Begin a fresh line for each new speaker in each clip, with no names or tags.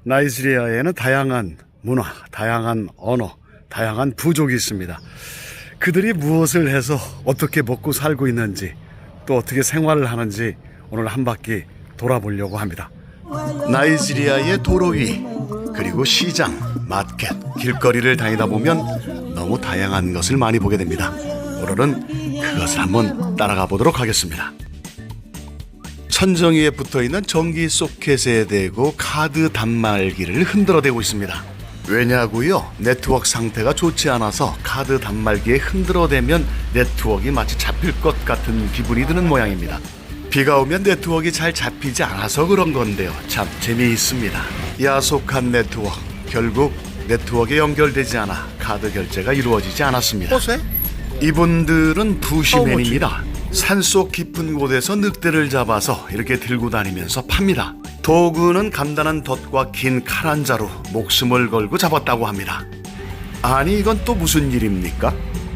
나이지리아에는 다양한 문화, 다양한 언어, 다양한 부족이 있습니다. 그들이 무엇을 해서 어떻게 먹고 살고 있는지, 또 어떻게 생활을 하는지 오늘 한 바퀴 돌아보려고 합니다. 나이지리아의 도로 위, 그리고 시장, 마켓, 길거리를 다니다 보면 너무 다양한 것을 많이 보게 됩니다. 오늘은 그것을 한번 따라가 보도록 하겠습니다. 천정 위에 붙어있는 전기 소켓에 대고 카드 단말기를 흔들어대고 있습니다. 왜냐고요? 네트워크 상태가 좋지 않아서 카드 단말기에 흔들어대면 네트워크가 마치 잡힐 것 같은 기분이 드는 모양입니다. 비가 오면 네트워크가 잘 잡히지 않아서 그런 건데요. 참 재미있습니다. 야속한 네트워크, 결국 네트워크에 연결되지 않아 카드 결제가 이루어지지 않았습니다. 이분들은 부시맨입니다. 산속 깊은 곳에서 늑대를 잡아서 이렇게 들고 다니면서 팝니다. 도구는 간단한 덫과 긴 칼 한 자루 목숨을 걸고 잡았다고 합니다. 아니, 이건 또 무슨 일입니까?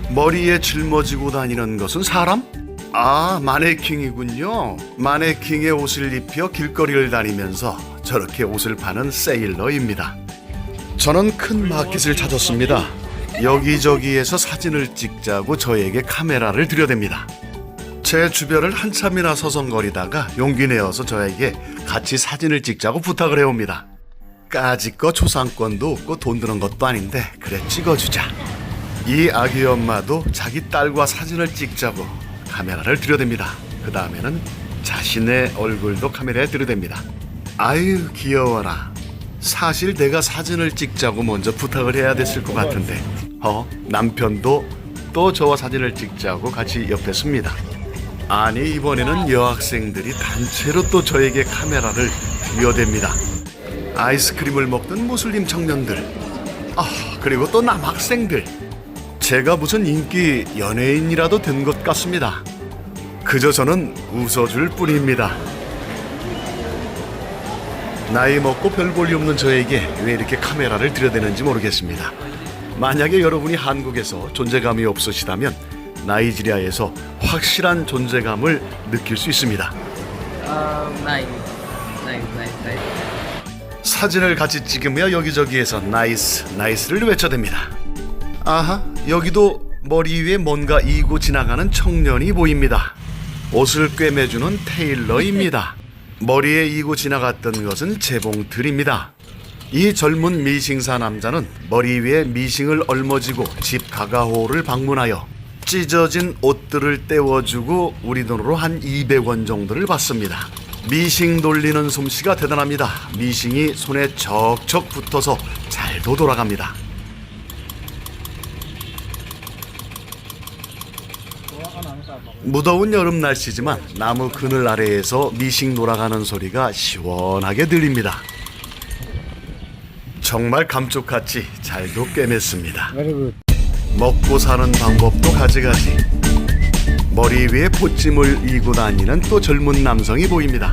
머리에 짊어지고 다니는 것은 사람? 아, 마네킹이군요. 마네킹의 옷을 입혀 길거리를 다니면서 저렇게 옷을 파는 세일러입니다. 저는 큰 마켓을 찾았습니다. 여기저기에서 사진을 찍자고 저에게 카메라를 들여댑니다. 제 주변을 한참이나 서성거리다가 용기 내어서 저에게 같이 사진을 찍자고 부탁을 해옵니다. 까짓거 초상권도 없고 돈 드는 것도 아닌데 그래 찍어주자. 이 아기 엄마도 자기 딸과 사진을 찍자고 카메라를 들여댑니다. 그 다음에는 자신의 얼굴도 카메라에 들여댑니다. 아유, 귀여워라. 사실 내가 사진을 찍자고 먼저 부탁을 해야 됐을 것 같은데 남편도 또 저와 사진을 찍자고 같이 옆에 섭니다. 아니, 이번에는 여학생들이 단체로 또 저에게 카메라를 들여댑니다. 아이스크림을 먹던 무슬림 청년들, 그리고 또 남학생들. 제가 무슨 인기 연예인이라도 된 것 같습니다. 그저 저는 웃어줄 뿐입니다. 나이 먹고 별 볼일 없는 저에게 왜 이렇게 카메라를 들여대는지 모르겠습니다. 만약에 여러분이 한국에서 존재감이 없으시다면 나이지리아에서 확실한 존재감을 느낄 수 있습니다. 사진을 같이 찍으며 여기저기에서 나이스, 나이스를 외쳐댑니다. 아하, 여기도 머리 위에 뭔가 이고 지나가는 청년이 보입니다. 옷을 꿰매주는 테일러입니다. 머리에 이고 지나갔던 것은 재봉틀입니다. 이 젊은 미싱사 남자는 머리 위에 미싱을 얽어쥐고 집 가가호를 방문하여 찢어진 옷들을 떼워주고 우리 돈으로 한 200원 정도를 받습니다. 미싱 돌리는 솜씨가 대단합니다. 미싱이 손에 척척 붙어서 잘도 돌아갑니다. 무더운 여름 날씨지만 나무 그늘 아래에서 미싱 돌아가는 소리가 시원하게 들립니다. 정말 감쪽같이 잘도 꿰맸습니다. 먹고 사는 방법도 가지가지. 머리 위에 포찜을 이고 다니는 또 젊은 남성이 보입니다.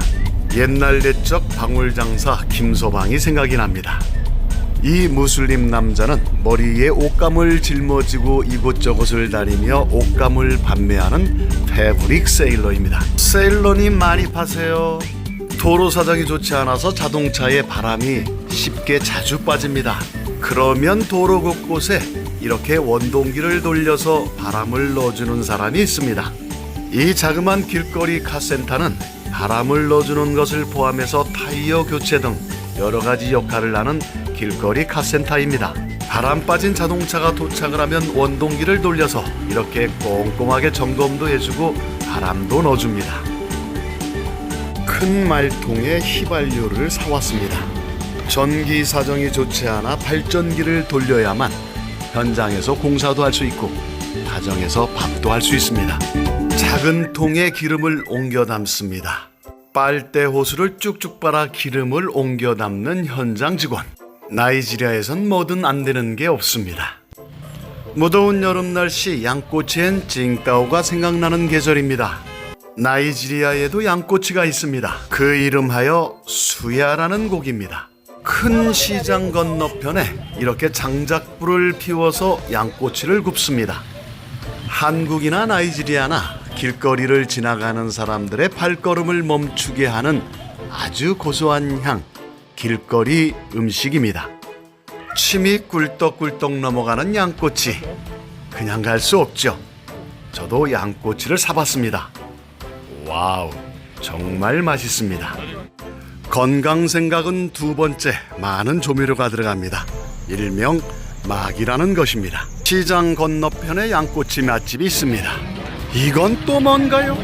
옛날 옛적 방울장사 김서방이 생각이 납니다. 이 무슬림 남자는 머리에 옷감을 짊어지고 이곳저곳을 다니며 옷감을 판매하는 패브릭 세일러입니다. 세일러님 많이 파세요. 도로 사정이 좋지 않아서 자동차에 바람이 쉽게 자주 빠집니다. 그러면 도로 곳곳에 이렇게 원동기를 돌려서 바람을 넣어주는 사람이 있습니다. 이 자그마한 길거리 카센터는 바람을 넣어주는 것을 포함해서 타이어 교체 등 여러 가지 역할을 하는 길거리 카센터입니다. 바람 빠진 자동차가 도착을 하면 원동기를 돌려서 이렇게 꼼꼼하게 점검도 해주고 바람도 넣어줍니다. 큰 말통에 휘발유를 사왔습니다. 전기 사정이 좋지 않아 발전기를 돌려야만 현장에서 공사도 할 수 있고 가정에서 밥도 할 수 있습니다. 작은 통에 기름을 옮겨 담습니다. 빨대 호스를 쭉쭉 빨아 기름을 옮겨 담는 현장 직원. 나이지리아에선 뭐든 안 되는 게 없습니다. 무더운 여름 날씨 양꼬치엔 찡따오가 생각나는 계절입니다. 나이지리아에도 양꼬치가 있습니다. 그 이름하여 수야라는 곡입니다. 큰 시장 건너편에 이렇게 장작불을 피워서 양꼬치를 굽습니다. 한국이나 나이지리아나 길거리를 지나가는 사람들의 발걸음을 멈추게 하는 아주 고소한 향, 길거리 음식입니다. 침이 꿀떡꿀떡 넘어가는 양꼬치, 그냥 갈 수 없죠. 저도 양꼬치를 사봤습니다. 와우, 정말 맛있습니다. 건강 생각은 두 번째, 많은 조미료가 들어갑니다. 일명 막이라는 것입니다. 시장 건너편에 양꼬치 맛집이 있습니다. 이건 또 뭔가요?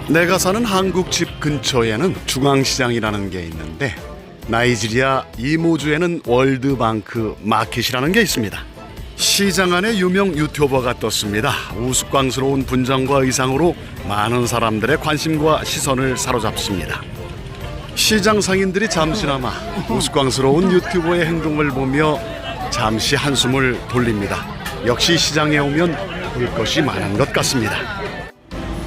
내가 사는 한국집 근처에는 중앙시장이라는 게 있는데 나이지리아 이모주에는 월드방크 마켓이라는 게 있습니다. 시장 안에 유명 유튜버가 떴습니다. 우스꽝스러운 분장과 의상으로 많은 사람들의 관심과 시선을 사로잡습니다. 시장 상인들이 잠시나마 우스꽝스러운 유튜버의 행동을 보며 잠시 한숨을 돌립니다. 역시 시장에 오면 볼 것이 많은 것 같습니다.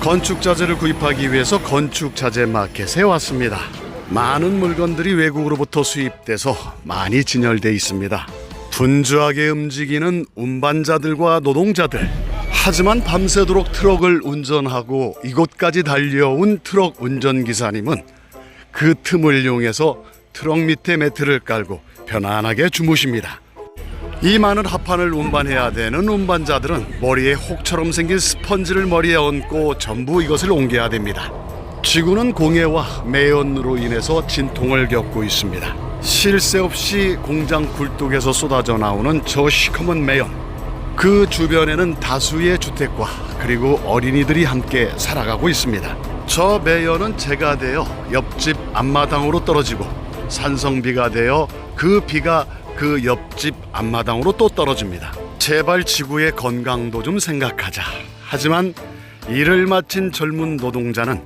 건축자재를 구입하기 위해서 건축자재 마켓에 왔습니다. 많은 물건들이 외국으로부터 수입돼서 많이 진열돼 있습니다. 분주하게 움직이는 운반자들과 노동자들. 하지만 밤새도록 트럭을 운전하고 이곳까지 달려온 트럭 운전기사님은 그 틈을 이용해서 트럭 밑에 매트를 깔고 편안하게 주무십니다. 이 많은 합판을 운반해야 되는 운반자들은 머리에 혹처럼 생긴 스펀지를 머리에 얹고 전부 이것을 옮겨야 됩니다. 지구는 공해와 매연으로 인해서 진통을 겪고 있습니다. 쉴 새 없이 공장 굴뚝에서 쏟아져 나오는 저 시커먼 매연, 그 주변에는 다수의 주택과 그리고 어린이들이 함께 살아가고 있습니다. 저 매연은 재가 되어 옆집 앞마당으로 떨어지고 산성비가 되어 그 비가 그 옆집 앞마당으로 또 떨어집니다. 제발 지구의 건강도 좀 생각하자. 하지만 일을 마친 젊은 노동자는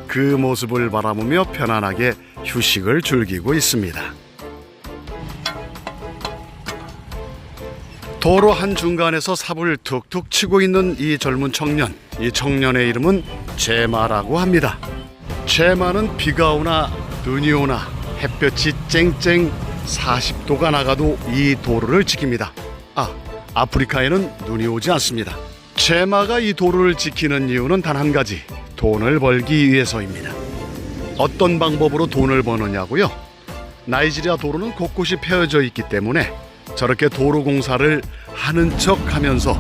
그 모습을 바라보며 편안하게 휴식을 즐기고 있습니다. 도로 한중간에서 삽을 툭툭 치고 있는 이 젊은 청년, 이 청년의 이름은 제마라고 합니다. 제마는 비가 오나 눈이 오나 햇볕이 쨍쨍 40도가 나가도 이 도로를 지킵니다. 아프리카에는 눈이 오지 않습니다. 제마가 이 도로를 지키는 이유는 단 한 가지, 돈을 벌기 위해서입니다. 어떤 방법으로 돈을 버느냐고요? 나이지리아 도로는 곳곳이 패여져 있기 때문에 저렇게 도로 공사를 하는 척 하면서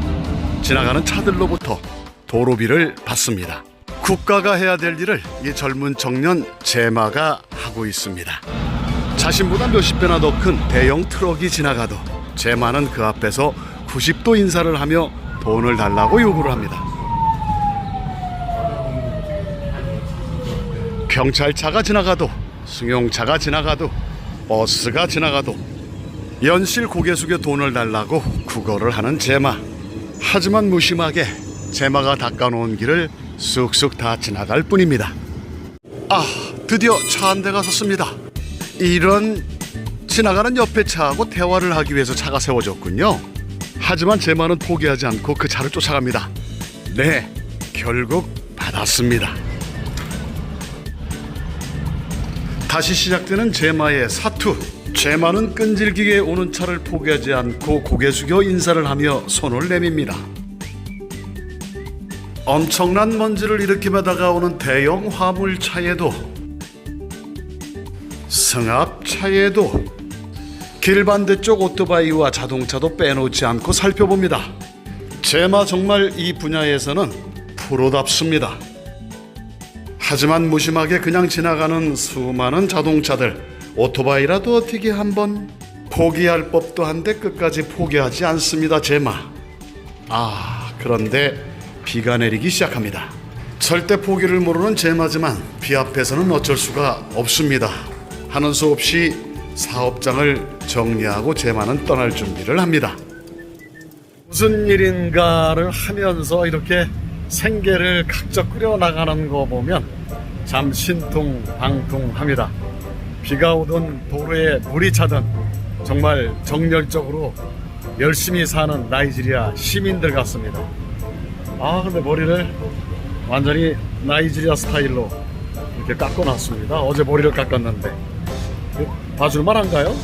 지나가는 차들로부터 도로비를 받습니다. 국가가 해야 될 일을 이 젊은 청년 제마가 하고 있습니다. 자신보다 몇십 배나 더 큰 대형 트럭이 지나가도 제마는 그 앞에서 90도 인사를 하며 돈을 달라고 요구를 합니다. 경찰차가 지나가도, 승용차가 지나가도, 버스가 지나가도 연실 고개 숙여 돈을 달라고 구걸을 하는 제마. 하지만 무심하게 제마가 닦아놓은 길을 쑥쑥 다 지나갈 뿐입니다. 드디어 차 한 대가 섰습니다. 이런, 지나가는 옆에 차하고 대화를 하기 위해서 차가 세워졌군요. 하지만 제마는 포기하지 않고 그 차를 쫓아갑니다. 네, 결국 받았습니다. 다시 시작되는 제마의 사투. 제마는 끈질기게 오는 차를 포기하지 않고 고개 숙여 인사를 하며 손을 내밉니다. 엄청난 먼지를 일으키며 다가오는 대형 화물차에도, 승합차에도, 길 반대쪽 오토바이와 자동차도 빼놓지 않고 살펴봅니다. 제마 정말 이 분야에서는 프로답습니다. 하지만 무심하게 그냥 지나가는 수많은 자동차들, 오토바이라도 어떻게 한번 포기할 법도 한데 끝까지 포기하지 않습니다. 제마. 그런데 비가 내리기 시작합니다. 절대 포기를 모르는 제마지만 비 앞에서는 어쩔 수가 없습니다. 하는 수 없이 사업장을 정리하고 제마는 떠날 준비를 합니다. 무슨 일인가를 하면서 이렇게 생계를 각적 끓여나가는 거 보면 참 신통방통합니다. 비가 오든 도로에 물이 차든 정말 정열적으로 열심히 사는 나이지리아 시민들 같습니다. 근데 머리를 완전히 나이지리아 스타일로 이렇게 깎아놨습니다. 어제 머리를 깎았는데 봐줄만 한가요?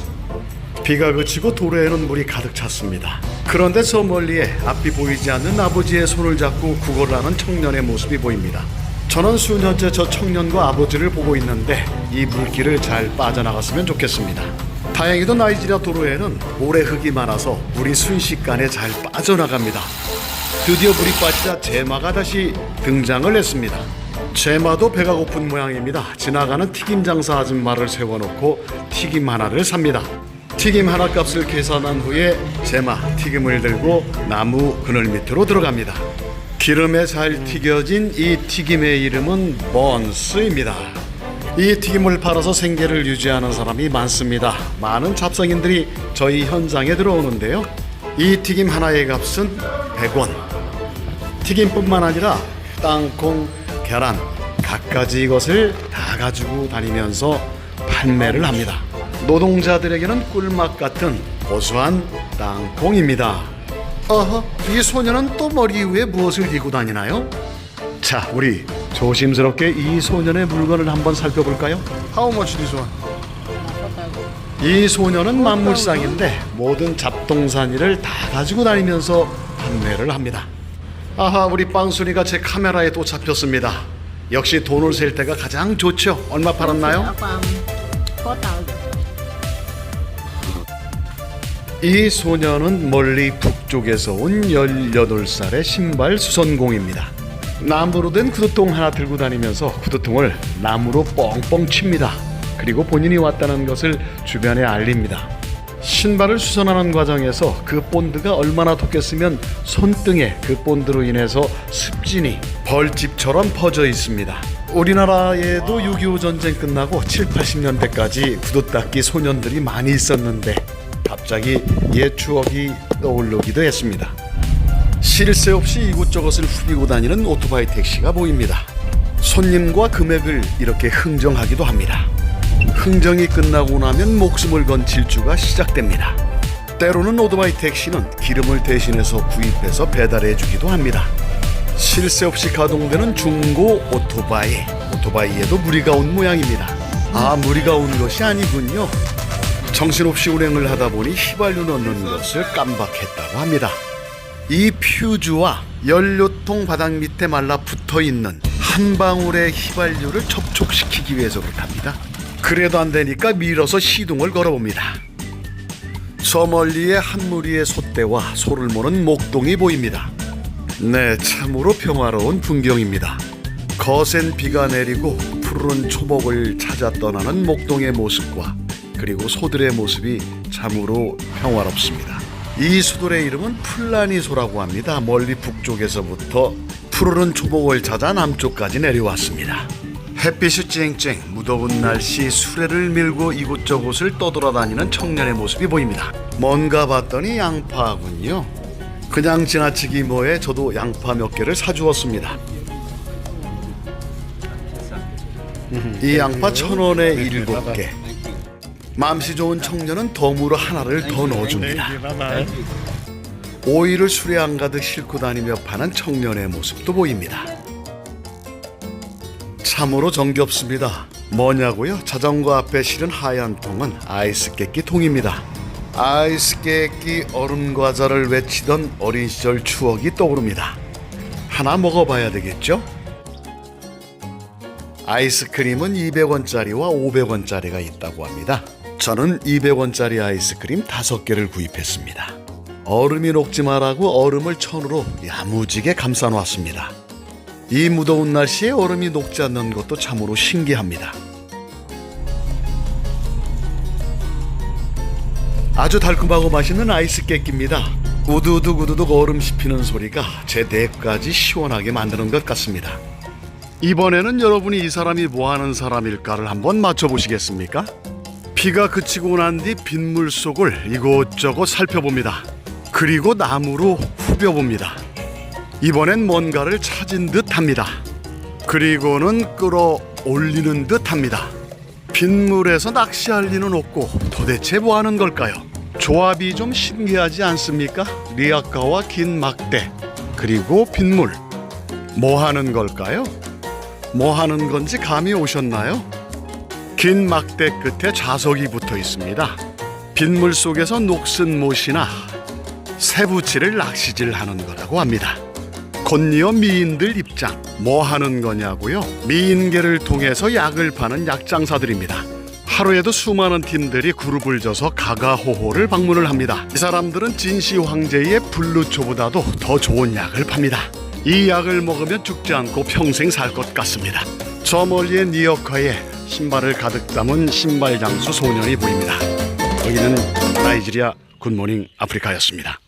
비가 그치고 도로에는 물이 가득 찼습니다. 그런데 저 멀리에 앞이 보이지 않는 아버지의 손을 잡고 구걸을 하는 청년의 모습이 보입니다. 저는 수년째 저 청년과 아버지를 보고 있는데 이 물길을 잘 빠져나갔으면 좋겠습니다. 다행히도 나이지리아 도로에는 모래흙이 많아서 물이 순식간에 잘 빠져나갑니다. 드디어 물이 빠지자 제마가 다시 등장을 했습니다. 제마도 배가 고픈 모양입니다. 지나가는 튀김 장사 아줌마를 세워놓고 튀김 하나를 삽니다. 튀김 하나 값을 계산한 후에 제마 튀김을 들고 나무 그늘 밑으로 들어갑니다. 기름에 잘 튀겨진 이 튀김의 이름은 번스입니다. 이 튀김을 팔아서 생계를 유지하는 사람이 많습니다. 많은 잡상인들이 저희 현장에 들어오는데요. 이 튀김 하나의 값은 100원. 튀김뿐만 아니라 땅콩, 계란, 갖가지 이것을 다 가지고 다니면서 판매를 합니다. 노동자들에게는 꿀맛 같은 고소한 땅콩입니다. 어허, 이 소녀는 또 머리 위에 무엇을 들고 다니나요? 자, 우리 조심스럽게 이 소년의 물건을 한번 살펴볼까요?
How much this one?
이 소녀는 만물상인데 모든 잡동사니를 다 가지고 다니면서 판매를 합니다. 아하, 우리 빵순이가 제 카메라에 또 잡혔습니다. 역시 돈을 셀 때가 가장 좋죠. 얼마 팔았나요? 이 소녀는 멀리 북쪽에서 온 18살의 신발 수선공입니다. 나무로 된 구두통 하나 들고 다니면서 구두통을 나무로 뻥뻥 칩니다. 그리고 본인이 왔다는 것을 주변에 알립니다. 신발을 수선하는 과정에서 그 본드가 얼마나 돋겠으면 손등에 그 본드로 인해서 습진이 벌집처럼 퍼져 있습니다. 우리나라에도 6.25 전쟁 끝나고 7, 80년대까지 구두 닦기 소년들이 많이 있었는데 갑자기 옛 추억이 떠오르기도 했습니다. 쉴 새 없이 이곳저곳을 후비고 다니는 오토바이 택시가 보입니다. 손님과 금액을 이렇게 흥정하기도 합니다. 흥정이 끝나고 나면 목숨을 건 질주가 시작됩니다. 때로는 오토바이 택시는 기름을 대신해서 구입해서 배달해 주기도 합니다. 쉴 새 없이 가동되는 중고 오토바이에도 무리가 온 모양입니다. 아, 무리가 온 것이 아니군요. 정신없이 운행을 하다 보니 휘발유 넣는 것을 깜박했다고 합니다. 이 퓨즈와 연료통 바닥 밑에 말라붙어 있는 한 방울의 휘발유를 접촉시키기 위해서 그렇답니다. 그래도 안 되니까 밀어서 시동을 걸어봅니다. 저 멀리에 한 무리의 소떼와 소를 모는 목동이 보입니다. 네, 참으로 평화로운 풍경입니다. 거센 비가 내리고 푸르른 초복을 찾아 떠나는 목동의 모습과 그리고 소들의 모습이 참으로 평화롭습니다. 이 수돌의 이름은 플라니소라고 합니다. 멀리 북쪽에서부터 푸르른 초복을 찾아 남쪽까지 내려왔습니다. 햇빛이 쨍쨍, 무더운 날씨 수레를 밀고 이곳저곳을 떠돌아다니는 청년의 모습이 보입니다. 뭔가 봤더니 양파군요. 그냥 지나치기 뭐해 저도 양파 몇 개를 사주었습니다. 이 양파 1,000원에 7개. 맘씨 좋은 청년은 덤으로 하나를 더 넣어줍니다. 오이를 술에 안 가득 싣고 다니며 파는 청년의 모습도 보입니다. 참으로 정겹습니다. 뭐냐고요? 자전거 앞에 실은 하얀 통은 아이스 깨끼 통입니다. 아이스 깨끼 얼음 과자를 외치던 어린 시절 추억이 떠오릅니다. 하나 먹어봐야 되겠죠? 아이스크림은 200원짜리와 500원짜리가 있다고 합니다. 저는 200원짜리 아이스크림 5개를 구입했습니다. 얼음이 녹지 말라고 얼음을 천으로 야무지게 감싸 놨습니다. 이 무더운 날씨에 얼음이 녹지 않는 것도 참으로 신기합니다. 아주 달콤하고 맛있는 아이스 깨끼입니다. 우두둑 얼음 씹히는 소리가 제 뇌까지 시원하게 만드는 것 같습니다. 이번에는 여러분이 이 사람이 뭐하는 사람일까를 한번 맞춰보시겠습니까? 비가 그치고 난 뒤 빗물 속을 이곳저곳 살펴봅니다. 그리고 나무로 후벼봅니다. 이번엔 뭔가를 찾은 듯합니다. 그리고는 끌어올리는 듯합니다. 빗물에서 낚시할 리는 없고 도대체 뭐하는 걸까요? 조합이 좀 신기하지 않습니까? 리아카와 긴 막대 그리고 빗물. 뭐하는 걸까요? 뭐하는 건지 감이 오셨나요? 긴 막대 끝에 자석이 붙어 있습니다. 빗물 속에서 녹슨 못이나 새부치를 낚시질하는 거라고 합니다. 곤니어 미인들 입장, 뭐 하는 거냐고요? 미인계를 통해서 약을 파는 약장사들입니다. 하루에도 수많은 팀들이 그룹을 져서 가가호호를 방문을 합니다. 이 사람들은 진시 황제의 블루초보다도 더 좋은 약을 팝니다. 이 약을 먹으면 죽지 않고 평생 살 것 같습니다. 저 멀리의 니어커에 신발을 가득 담은 신발 장수 소년이 보입니다. 여기는 나이지리아 굿모닝 아프리카였습니다.